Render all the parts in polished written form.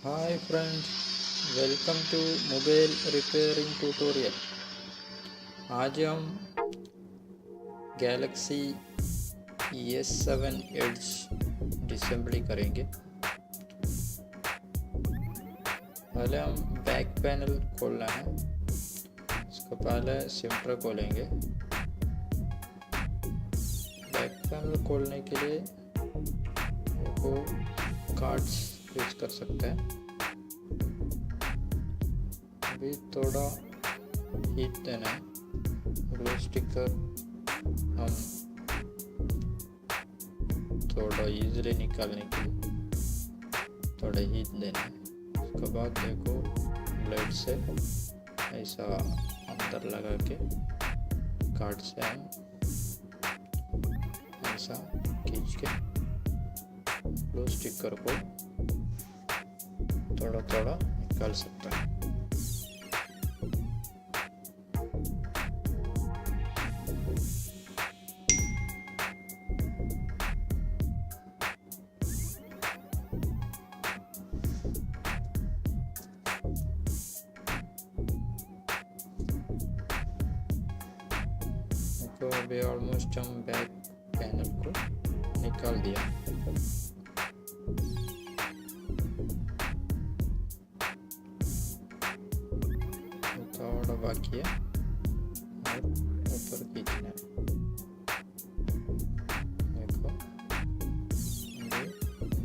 Hi friends, welcome to mobile repairing tutorial. आज हम Galaxy S7 edge disassembly करेंगे। पहले हम बैक पैनल खोलना है। इसको पहले सिमटर खोलेंगे। बैक पैनल खोलने के लिए वो कार्ड्स यूज कर सकते हैं। अभी थोड़ा हीट देना है। ग्लू स्टिकर हम थोड़ा इजीली निकालने के लिए थोड़ा हीट देना है। उसके बाद देखो ब्लेड से ऐसा अंदर लगा के कार्ड से हम ऐसा खींच के ग्लू स्टिकर को थोड़ा थोड़ा निकाल सकता है। तो अभी ऑलमोस्ट हम बैक पैनल को निकाल दिया। थोड़ा बाकी है और ऊपर खींचना है। देखो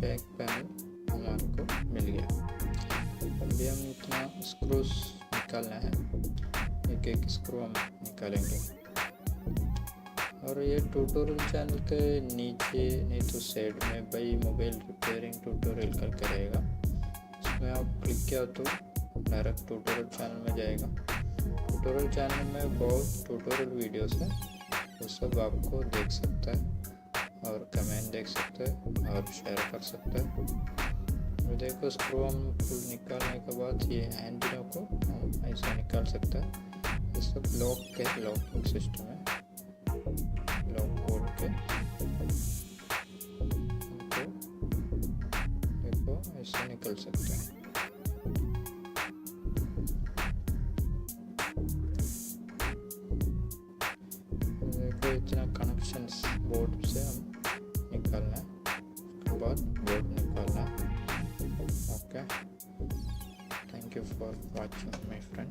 बैक पैनल हमारे को मिल गया। अभी हम इतना स्क्रूज निकालना है। एक एक स्क्रू हम निकालेंगे। और ये ट्यूटोरियल चैनल के नीचे नहीं तो साइड में भाई मोबाइल रिपेयरिंग ट्यूटोरियल करके रहेगा। इसमें आप क्लिक किया तो डायरेक्ट ट्यूटोरियल चैनल में जाएगा। ट्यूटोरियल चैनल में बहुत ट्यूटोरियल वीडियोस है, वो सब आपको देख सकता है और कमेंट देख सकते हैं और शेयर कर सकते हैं। देखो स्क्रू हम फुल निकालने के बाद ये हैंडलों को हम ऐसा निकाल सकते हैं। ये सब लॉकिंग सिस्टम है। लॉक खोल के देखो ऐसे निकल सकते हैं। देखो इतना कनेक्शंस बोर्ड से हम निकालना है। उसके बाद बोर्ड निकालना है। Okay, thank you for watching my friend.